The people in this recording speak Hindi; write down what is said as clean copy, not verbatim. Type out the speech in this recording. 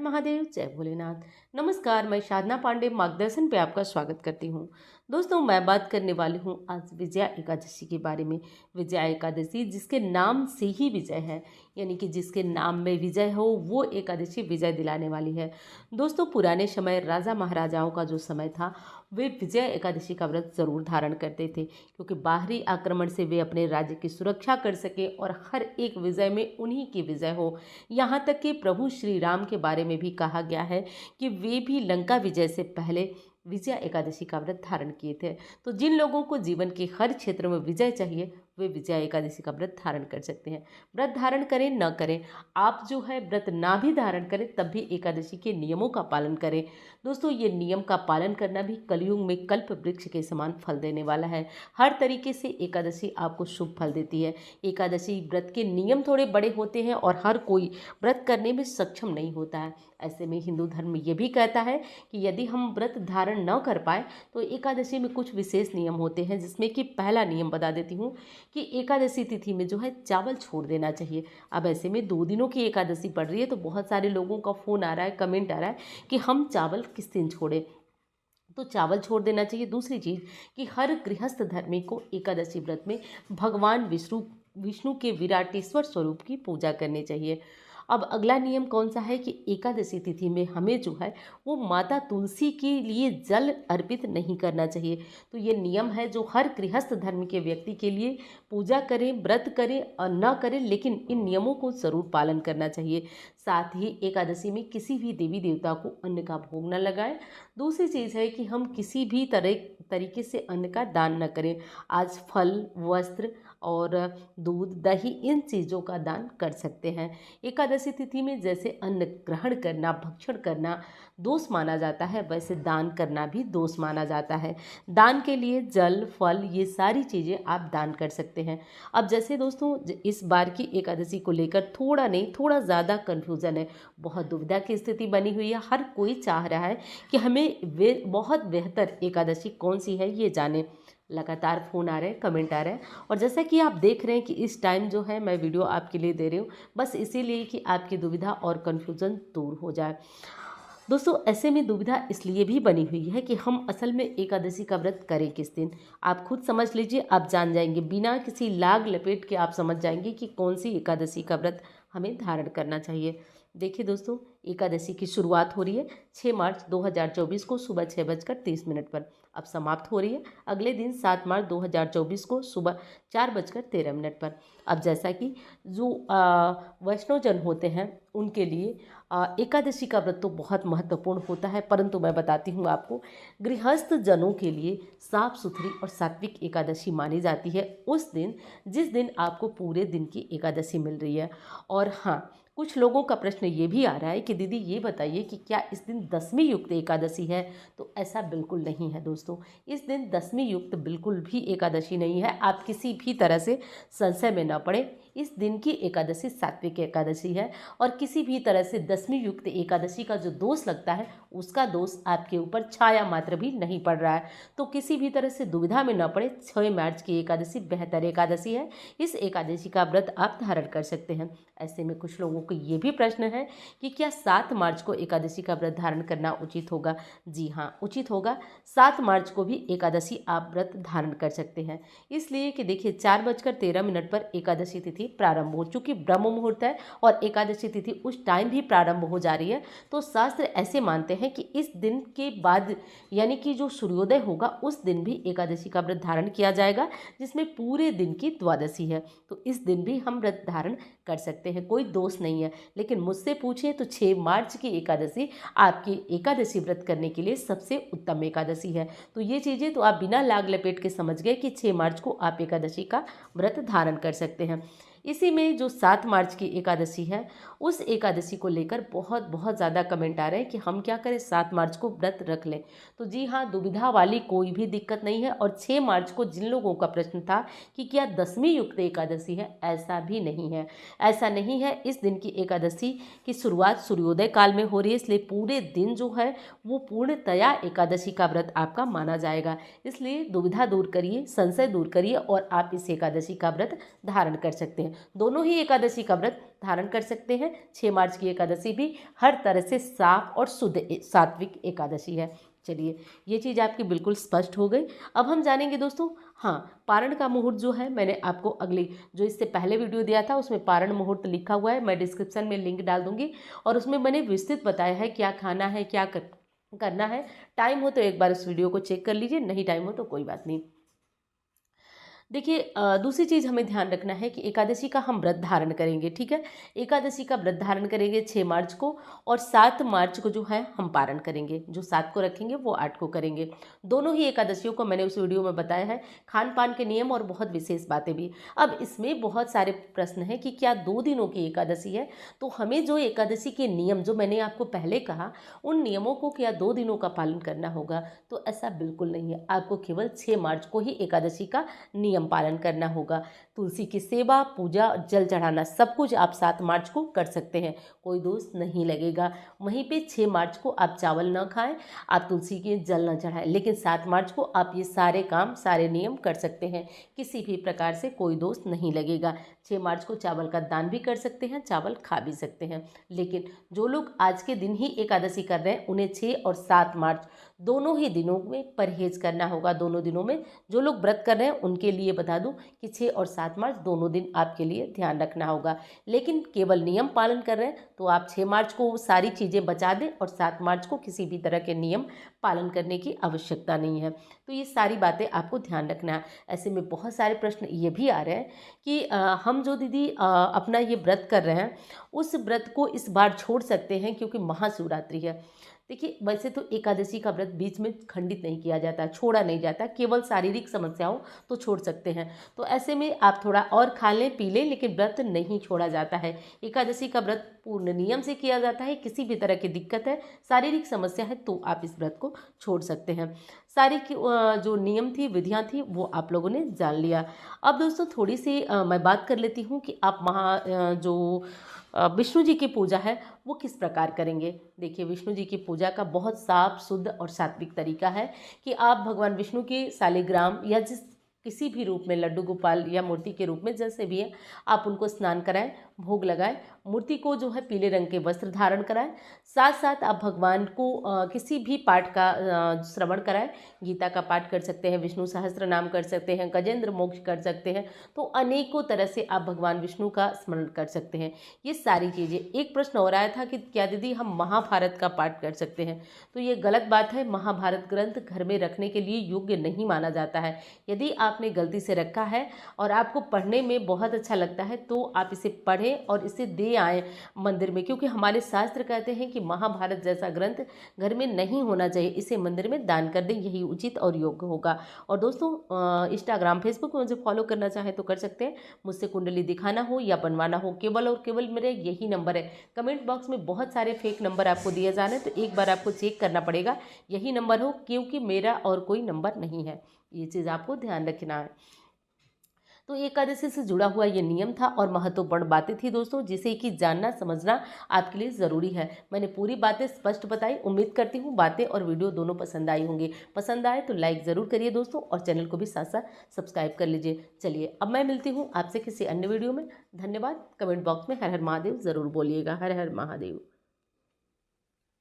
महादेव, जय भोलेनाथ। नमस्कार, मैं साधना पांडे मार्गदर्शन पे आपका स्वागत करती हूँ। दोस्तों, मैं बात करने वाली हूँ आज विजया एकादशी के बारे में। विजया एकादशी जिसके नाम से ही विजय है, यानी कि जिसके नाम में विजय हो वो एकादशी विजय दिलाने वाली है। दोस्तों, पुराने समय राजा महाराजाओं का जो समय था वे विजय एकादशी का व्रत जरूर धारण करते थे, क्योंकि बाहरी आक्रमण से वे अपने राज्य की सुरक्षा कर सके और हर एक विजय में उन्हीं की विजय हो। यहाँ तक कि प्रभु श्री राम के बारे में भी कहा गया है कि वे भी लंका विजय से पहले विजया एकादशी का व्रत धारण किए थे। तो जिन लोगों को जीवन के हर क्षेत्र में विजय चाहिए वे विजया एकादशी का व्रत धारण कर सकते हैं। व्रत धारण करें न करें, आप जो है व्रत ना भी धारण करें तब भी एकादशी के नियमों का पालन करें। दोस्तों, ये नियम का पालन करना भी कलयुग में कल्प वृक्ष के समान फल देने वाला है। हर तरीके से एकादशी आपको शुभ फल देती है। एकादशी व्रत के नियम थोड़े बड़े होते हैं और हर कोई व्रत करने में सक्षम नहीं होता है। ऐसे में हिंदू धर्म ये भी कहता है कि यदि हम व्रत धारण न कर पाए तो एकादशी में कुछ विशेष नियम होते हैं, जिसमें कि पहला नियम बता देती हूँ कि एकादशी तिथि में जो है चावल छोड़ देना चाहिए। अब ऐसे में 2 दिनों की एकादशी पड़ रही है तो बहुत सारे लोगों का फ़ोन आ रहा है, कमेंट आ रहा है कि हम चावल किस दिन छोड़ें, तो चावल छोड़ देना चाहिए। दूसरी चीज़ कि हर गृहस्थ धर्मी को एकादशी व्रत में भगवान विष्णु के विराटेश्वर स्वरूप की पूजा करनी चाहिए। अब अगला नियम कौन सा है कि एकादशी तिथि में हमें जो है वो माता तुलसी के लिए जल अर्पित नहीं करना चाहिए। तो ये नियम है जो हर गृहस्थ धर्म के व्यक्ति के लिए, पूजा करें, व्रत करें और न करें, लेकिन इन नियमों को ज़रूर पालन करना चाहिए। साथ ही एकादशी में किसी भी देवी देवता को अन्न का भोग न लगाएं। दूसरी चीज़ है कि हम किसी भी तरीके से अन्न का दान न करें। आज फल, वस्त्र और दूध, दही, इन चीज़ों का दान कर सकते हैं। एकादशी तिथि में जैसे अन्न ग्रहण करना, भक्षण करना दोष माना जाता है, वैसे दान करना भी दोष माना जाता है। दान के लिए जल, फल, ये सारी चीज़ें आप दान कर सकते हैं। अब जैसे दोस्तों, इस बार की एकादशी को लेकर थोड़ा नहीं थोड़ा ज़्यादा कन्फ्यूज़न है, बहुत दुविधा की स्थिति बनी हुई है। हर कोई चाह रहा है कि हमें बहुत बेहतर एकादशी कौन सी है ये जाने। लगातार फ़ोन आ रहे हैं, कमेंट आ रहे हैं, और जैसा कि आप देख रहे हैं कि इस टाइम जो है मैं वीडियो आपके लिए दे रही हूँ बस इसीलिए कि आपकी दुविधा और कन्फ्यूज़न दूर हो जाए। दोस्तों, ऐसे में दुविधा इसलिए भी बनी हुई है कि हम असल में एकादशी का व्रत करें किस दिन। आप खुद समझ लीजिए, आप जान जाएंगे, बिना किसी लाग लपेट के आप समझ जाएंगे कि कौन सी एकादशी का व्रत हमें धारण करना चाहिए। देखिए दोस्तों, एकादशी की शुरुआत हो रही है 6 मार्च 2024 को सुबह 6:30 पर। अब समाप्त हो रही है अगले दिन 7 मार्च 2024 को सुबह 4:13 पर। अब जैसा कि जो वैष्णवजन होते हैं उनके लिए एकादशी का व्रत तो बहुत महत्वपूर्ण होता है, परंतु मैं बताती हूँ आपको, गृहस्थ जनों के लिए साफ सुथरी और सात्विक एकादशी मानी जाती है उस दिन जिस दिन आपको पूरे दिन की एकादशी मिल रही है। और हाँ, कुछ लोगों का प्रश्न ये भी आ रहा है कि दीदी ये बताइए कि क्या इस दिन दशमी युक्त एकादशी है? तो ऐसा बिल्कुल नहीं है दोस्तों, इस दिन दशमी युक्त बिल्कुल भी एकादशी नहीं है। आप किसी भी तरह से संशय में न पड़े, इस दिन की एकादशी सात्विक एकादशी है और किसी भी तरह से दशमी युक्त एकादशी का जो दोष लगता है उसका दोष आपके ऊपर छाया मात्र भी नहीं पड़ रहा है। तो किसी भी तरह से दुविधा में न पड़े, 6 मार्च की एकादशी बेहतर एकादशी है, इस एकादशी का व्रत आप धारण कर सकते हैं। ऐसे में कुछ लोगों को ये भी प्रश्न है कि क्या 7 मार्च को एकादशी का व्रत धारण करना उचित होगा? जी हाँ, उचित होगा। 7 मार्च को भी एकादशी आप व्रत धारण कर सकते हैं, इसलिए कि देखिए 4:13 पर एकादशी तिथि प्रारंभ हो चूँकि ब्रह्म मुहूर्त है और एकादशी तिथि उस टाइम भी प्रारंभ हो जा रही है। तो शास्त्र ऐसे मानते हैं कि इस दिन के बाद यानी कि जो सूर्योदय होगा उस दिन भी एकादशी का व्रत धारण किया जाएगा, जिसमें पूरे दिन की द्वादशी है। तो इस दिन भी हम व्रत धारण कर सकते हैं, कोई दोष नहीं है। लेकिन मुझसे पूछें तो 6 मार्च की एकादशी आपकी एकादशी व्रत करने के लिए सबसे उत्तम एकादशी है। तो ये चीज़ें तो आप बिना लाग लपेट के समझ गए कि 6 मार्च को आप एकादशी का व्रत धारण कर सकते हैं। इसी में जो 7 मार्च की एकादशी है उस एकादशी को लेकर बहुत ज़्यादा कमेंट आ रहे हैं कि हम क्या करें, 7 मार्च को व्रत रख लें। तो जी हाँ, दुविधा वाली कोई भी दिक्कत नहीं है। और 6 मार्च को जिन लोगों का प्रश्न था कि क्या दशमी युक्त एकादशी है, ऐसा भी नहीं है, ऐसा नहीं है। इस दिन की एकादशी की शुरुआत सूर्योदय काल में हो रही है, इसलिए पूरे दिन जो है वो पूर्णतया एकादशी का व्रत आपका माना जाएगा। इसलिए दुविधा दूर करिए, संशय दूर करिए और आप इस एकादशी का व्रत धारण कर सकते हैं। दोनों ही एकादशी का व्रत धारण कर सकते हैं। 6 मार्च की एकादशी भी हर तरह से साफ और शुद्ध सात्विक एकादशी है। चलिए, ये चीज़ आपकी बिल्कुल स्पष्ट हो गई। अब हम जानेंगे दोस्तों, हाँ, पारण का मुहूर्त जो है, मैंने आपको अगली जो इससे पहले वीडियो दिया था उसमें पारण मुहूर्त लिखा हुआ है, मैं डिस्क्रिप्शन में लिंक डाल दूंगी और उसमें मैंने विस्तृत बताया है क्या खाना है, क्या करना है। टाइम हो तो एक बार इस वीडियो को चेक कर लीजिए, नहीं टाइम हो तो कोई बात नहीं। देखिए, दूसरी चीज़ हमें ध्यान रखना है कि एकादशी का हम व्रत धारण करेंगे, ठीक है। एकादशी का व्रत धारण करेंगे 6 मार्च को और 7 मार्च को जो है हम पारण करेंगे। जो 7 को रखेंगे वो 8 को करेंगे। दोनों ही एकादशियों को मैंने उस वीडियो में बताया है, खान पान के नियम और बहुत विशेष बातें भी। अब इसमें बहुत सारे प्रश्न हैं कि क्या 2 दिनों की एकादशी है, तो हमें जो एकादशी के नियम जो मैंने आपको पहले कहा, उन नियमों को क्या 2 दिनों का पालन करना होगा? तो ऐसा बिल्कुल नहीं है। आपको केवल 6 मार्च को ही एकादशी का नियम पालन करना होगा। तुलसी की सेवा, पूजा, जल चढ़ाना सब कुछ आप 7 मार्च को कर सकते हैं, कोई दोष नहीं लगेगा। वहीं पे 6 मार्च को आप चावल ना खाएं, आप तुलसी के जल ना चढ़ाएं, लेकिन 7 मार्च को आप ये सारे काम, सारे नियम कर सकते हैं, किसी भी प्रकार से कोई दोष नहीं लगेगा। 6 मार्च को चावल का दान भी कर सकते हैं, चावल खा भी सकते हैं। लेकिन जो लोग आज के दिन ही एकादशी कर रहे हैं उन्हें 6 और 7 मार्च दोनों ही दिनों में परहेज करना होगा। दोनों दिनों में जो लोग व्रत कर रहे हैं उनके लिए बता दूं कि 6 और 7 मार्च दोनों दिन आपके लिए ध्यान रखना होगा। लेकिन केवल नियम पालन कर रहे हैं तो आप 6 मार्च को वो सारी चीज़ें बचा दें और 7 मार्च को किसी भी तरह के नियम पालन करने की आवश्यकता नहीं है। तो ये सारी बातें आपको ध्यान रखना है। ऐसे में बहुत सारे प्रश्न ये भी आ रहे हैं कि हम जो दीदी अपना ये व्रत कर रहे हैं उस व्रत को इस बार छोड़ सकते हैं क्योंकि महाशिवरात्रि है। देखिए, वैसे तो एकादशी का व्रत बीच में खंडित नहीं किया जाता, छोड़ा नहीं जाता, केवल शारीरिक समस्या हो तो छोड़ सकते हैं। तो ऐसे में आप थोड़ा और खा लें, पी लें, लेकिन व्रत नहीं छोड़ा जाता है। एकादशी का व्रत पूर्ण नियम से किया जाता है। किसी भी तरह की दिक्कत है, शारीरिक समस्या है तो आप इस व्रत को छोड़ सकते हैं। सारी जो नियम थी, विधियाँ थी, वो आप लोगों ने जान लिया। अब दोस्तों थोड़ी सी मैं बात कर लेती हूँ कि आप जो विष्णु जी की पूजा है वो किस प्रकार करेंगे। देखिए, विष्णु जी की पूजा का बहुत साफ, शुद्ध और सात्विक तरीका है कि आप भगवान विष्णु के शालिग्राम या किसी भी रूप में, लड्डू गोपाल या मूर्ति के रूप में, जैसे भी है, आप उनको स्नान कराएं, भोग लगाएं, मूर्ति को जो है पीले रंग के वस्त्र धारण कराएं। साथ साथ आप भगवान को किसी भी पाठ का श्रवण कराएं। गीता का पाठ कर सकते हैं, विष्णु सहस्त्र नाम कर सकते हैं, गजेंद्र मोक्ष कर सकते हैं। तो अनेकों तरह से आप भगवान विष्णु का स्मरण कर सकते हैं। ये सारी चीज़ें। एक प्रश्न और आया था कि क्या दीदी हम महाभारत का पाठ कर सकते हैं? तो ये गलत बात है। महाभारत ग्रंथ घर में रखने के लिए योग्य नहीं माना जाता है। यदि आपने गलती से रखा है और आपको पढ़ने में बहुत अच्छा लगता है तो आप इसे पढ़ें और इसे दे आएँ मंदिर में, क्योंकि हमारे शास्त्र कहते हैं कि महाभारत जैसा ग्रंथ घर में नहीं होना चाहिए। इसे मंदिर में दान कर दें, यही उचित और योग्य होगा। और दोस्तों, इंस्टाग्राम, फेसबुक में मुझे फॉलो करना चाहें तो कर सकते हैं। मुझसे कुंडली दिखाना हो या बनवाना हो, केवल और केवल मेरे यही नंबर है। कमेंट बॉक्स में बहुत सारे फेक नंबर आपको दिए जा रहे हैं, तो एक बार आपको चेक करना पड़ेगा यही नंबर हो, क्योंकि मेरा और कोई नंबर नहीं है। ये चीज़ आपको ध्यान रखना है। तो एकादशी से जुड़ा हुआ ये नियम था और महत्वपूर्ण बातें थी दोस्तों, जिसे कि जानना समझना आपके लिए ज़रूरी है। मैंने पूरी बातें स्पष्ट बताई। उम्मीद करती हूँ बातें और वीडियो दोनों पसंद आई होंगी। पसंद आए तो लाइक ज़रूर करिए दोस्तों और चैनल को भी साथ साथ सब्सक्राइब कर लीजिए। चलिए, अब मैं मिलती हूँ आपसे किसी अन्य वीडियो में। धन्यवाद। कमेंट बॉक्स में हर हर महादेव ज़रूर बोलिएगा। हर हर महादेव।